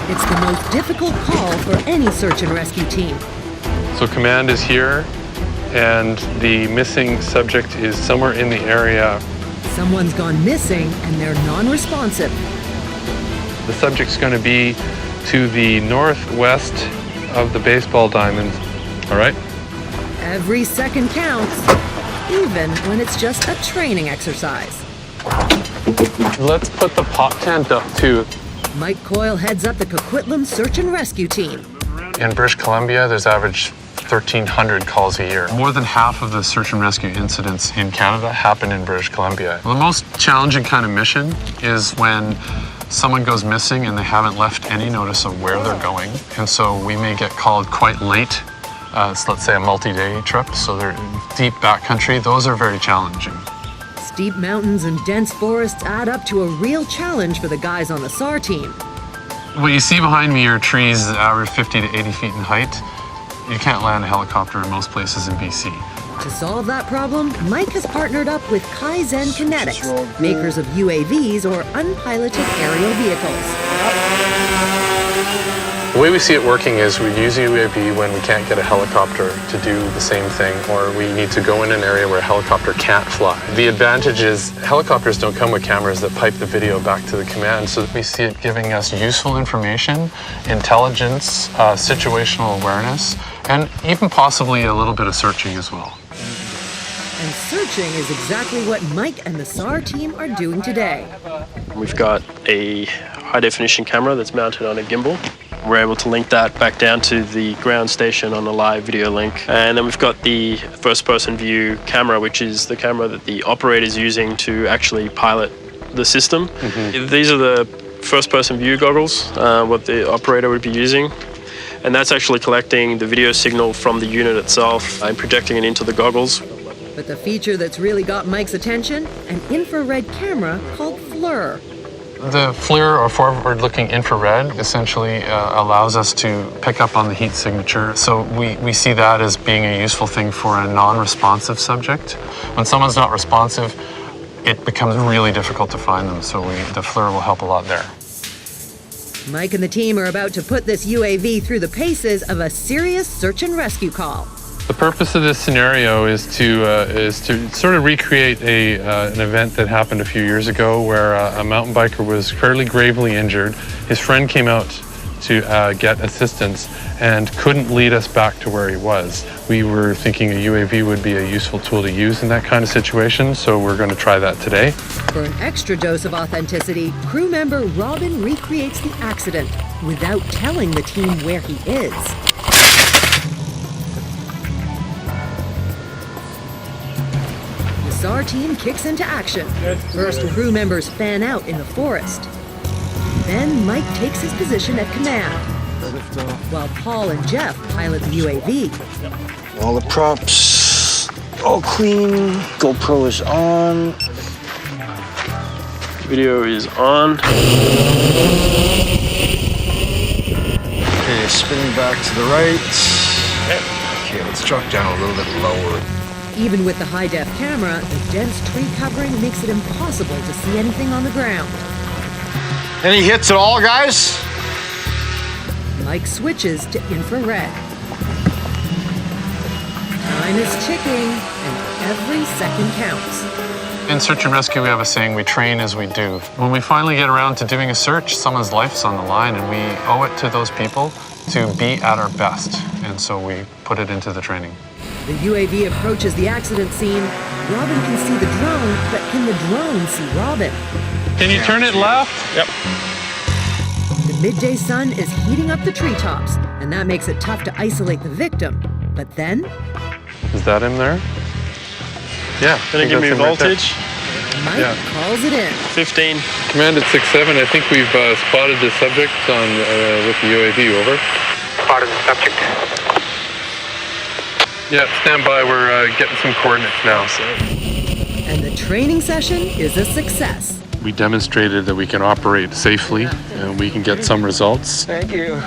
It's the most difficult call for any search and rescue team. So command is here, and the missing subject is somewhere in the area. Someone's gone missing and they're non-responsive. The subject's going to be to the northwest of the baseball diamond. All right? Every second counts, even when it's just a training exercise. Let's put the pop tent up too. Mike Coyle heads up the Coquitlam Search and Rescue Team. In British Columbia, there's average 1,300 calls a year. More than half of the search and rescue incidents in Canada happen in British Columbia. The most challenging kind of mission is when someone goes missing and they haven't left any notice of where they're going. And so we may get called quite late. So let's say a multi-day trip, so they're deep backcountry. Those are very challenging. Steep mountains and dense forests add up to a real challenge for the guys on the SAR team. What you see behind me are trees that average 50 to 80 feet in height. You can't land a helicopter in most places in BC. To solve that problem, Mike has partnered up with Kaizen Kinetics, makers of UAVs or unpiloted aerial vehicles. The way we see it working is we use a UAV when we can't get a helicopter to do the same thing, or we need to go in an area where a helicopter can't fly. The advantage is helicopters don't come with cameras that pipe the video back to the command, so we see it giving us useful information, intelligence, situational awareness, and even possibly a little bit of searching as well. And searching is exactly what Mike and the SAR team are doing today. We've got a high-definition camera that's mounted on a gimbal. We're able to link that back down to the ground station on a live video link. And then we've got the first-person view camera, which is the camera that the operator is using to actually pilot the system. These are the first-person view goggles, what the operator would be using. And that's actually collecting the video signal from the unit itself and projecting it into the goggles. But the feature that's really got Mike's attention, an infrared camera called FLIR. The FLIR, or forward-looking infrared, essentially allows us to pick up on the heat signature. So we see that as being a useful thing for a non-responsive subject. When someone's not responsive, it becomes really difficult to find them. So the FLIR will help a lot there. Mike and the team are about to put this UAV through the paces of a serious search and rescue call. The purpose of this scenario is to sort of recreate an event that happened a few years ago where a mountain biker was fairly gravely injured. His friend came out to get assistance and couldn't lead us back to where he was. We were thinking a UAV would be a useful tool to use in that kind of situation, so we're going to try that today. For an extra dose of authenticity, crew member Robin recreates the accident without telling the team where he is. The SAR team kicks into action. First, crew members fan out in the forest. Then Mike takes his position at command, while Paul and Jeff pilot the UAV. All the props, all clean. GoPro is on. Video is on. Okay, spinning back to the right. Okay, let's drop down a little bit lower. Even with the high-def camera, the dense tree covering makes it impossible to see anything on the ground. Any hits at all, guys? Mike switches to infrared. Time is ticking, and every second counts. In search and rescue, we have a saying, we train as we do. When we finally get around to doing a search, someone's life's on the line, and we owe it to those people to be at our best. And so we put it into the training. The UAV approaches the accident scene. Robin can see the drone, but can the drone see Robin? Can you turn it left? Yep. The midday sun is heating up the treetops, and that makes it tough to isolate the victim. But then... Is that him there? Yeah. Gonna give me voltage. Mike calls it in. 15. Command at 6-7. I think we've spotted the subject on with the UAV, over. Spotted the subject. Yeah, stand by. We're getting some coordinates now. And the training session is a success. We demonstrated that we can operate safely and we can get some results. Thank you.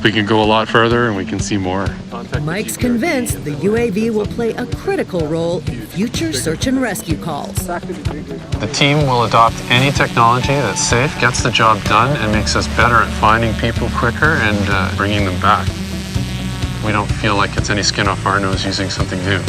We can go a lot further and we can see more. Mike's convinced the UAV will play a critical role in future search and rescue calls. The team will adopt any technology that's safe, gets the job done, and makes us better at finding people quicker and bringing them back. We don't feel like it's any skin off our nose using something new.